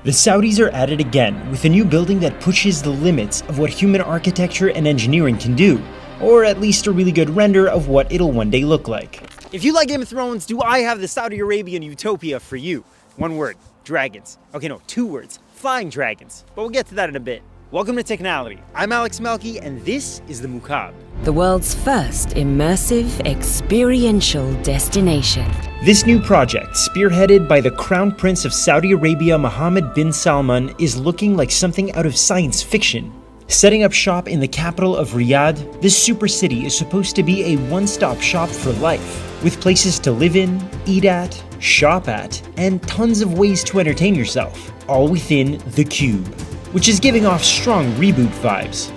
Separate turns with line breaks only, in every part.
The Saudis are at it again with a new building that pushes the limits of what human architecture and engineering can do, or at least a really good render of what it'll one day look like. If you like Game of Thrones, do I have the Saudi Arabian utopia for you? One word, dragons. Okay, no, two words, flying dragons. But we'll get to that in a bit. Welcome to Technology. I'm Alex Melki, and this is the Mukaab,
the world's first immersive experiential destination.
This new project, spearheaded by the Crown Prince of Saudi Arabia Mohammed bin Salman, is looking like something out of science fiction. Setting up shop in the capital of Riyadh, this super city is supposed to be a one-stop shop for life, with places to live in, eat at, shop at, and tons of ways to entertain yourself, all within the Cube, which is giving off strong reboot vibes.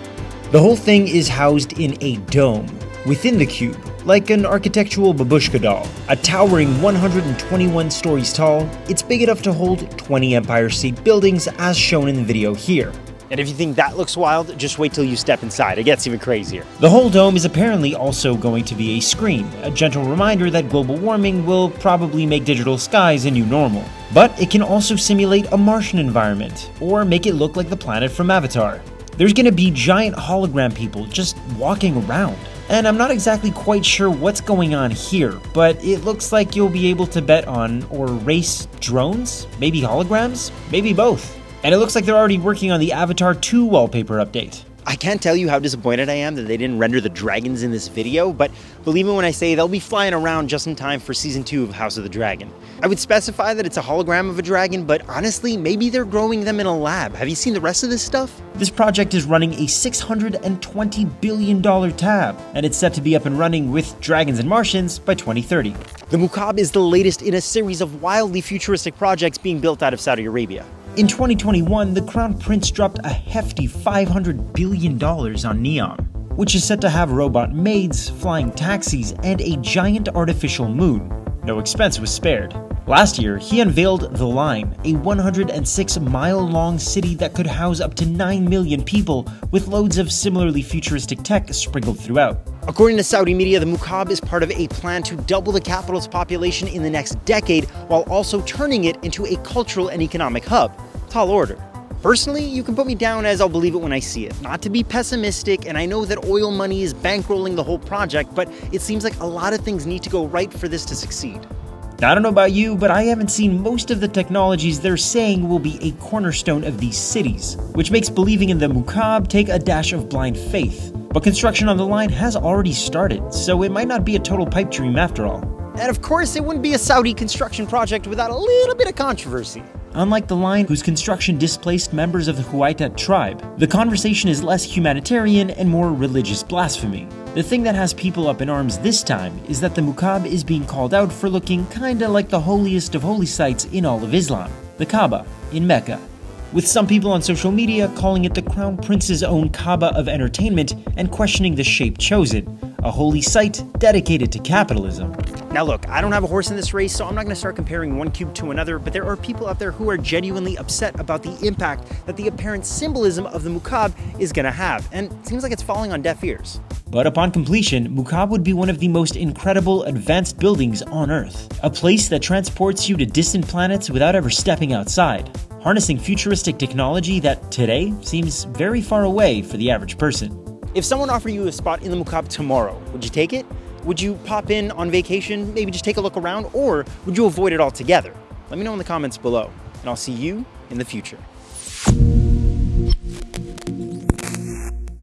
The whole thing is housed in a dome within the Cube, like an architectural babushka doll. A towering 121 stories tall, it's big enough to hold 20 Empire State buildings as shown in the video here. And if you think that looks wild, just wait till you step inside, it gets even crazier. The whole dome is apparently also going to be a screen, a gentle reminder that global warming will probably make digital skies a new normal. But it can also simulate a Martian environment, or make it look like the planet from Avatar. There's gonna be giant hologram people just walking around. And I'm not exactly quite sure what's going on here, but it looks like you'll be able to bet on or race drones, maybe holograms, maybe both. And it looks like they're already working on the Avatar 2 wallpaper update. I can't tell you how disappointed I am that they didn't render the dragons in this video, but believe me when I say they'll be flying around just in time for Season 2 of House of the Dragon. I would specify that it's a hologram of a dragon, but honestly, maybe they're growing them in a lab. Have you seen the rest of this stuff? This project is running a $620 billion tab, and it's set to be up and running with dragons and Martians by 2030. The Mukaab is the latest in a series of wildly futuristic projects being built out of Saudi Arabia. In 2021, the Crown Prince dropped a hefty $500 billion on Neon, which is set to have robot maids, flying taxis, and a giant artificial moon. No expense was spared. Last year, he unveiled The Line, a 106-mile-long city that could house up to 9 million people, with loads of similarly futuristic tech sprinkled throughout. According to Saudi media, the Mukaab is part of a plan to double the capital's population in the next decade, while also turning it into a cultural and economic hub. Tall order. Personally, you can put me down as I'll believe it when I see it. Not to be pessimistic, and I know that oil money is bankrolling the whole project, but it seems like a lot of things need to go right for this to succeed. Now, I don't know about you, but I haven't seen most of the technologies they're saying will be a cornerstone of these cities, which makes believing in the Mukaab take a dash of blind faith. But construction on the line has already started, so it might not be a total pipe dream after all. And of course, it wouldn't be a Saudi construction project without a little bit of controversy. Unlike the line, whose construction displaced members of the Huaytat tribe, the conversation is less humanitarian and more religious blasphemy. The thing that has people up in arms this time is that the Mukaab is being called out for looking kinda like the holiest of holy sites in all of Islam, the Kaaba in Mecca, with some people on social media calling it the Crown Prince's own Kaaba of entertainment and questioning the shape chosen, a holy site dedicated to capitalism. Now look, I don't have a horse in this race, so I'm not going to start comparing one cube to another, but there are people out there who are genuinely upset about the impact that the apparent symbolism of the Mukaab is going to have, and it seems like it's falling on deaf ears. But upon completion, Mukaab would be one of the most incredible advanced buildings on Earth, a place that transports you to distant planets without ever stepping outside, harnessing futuristic technology that today seems very far away for the average person. If someone offered you a spot in the Mukaab tomorrow, would you take it? Would you pop in on vacation, maybe just take a look around, or would you avoid it altogether? Let me know in the comments below, and I'll see you in the future.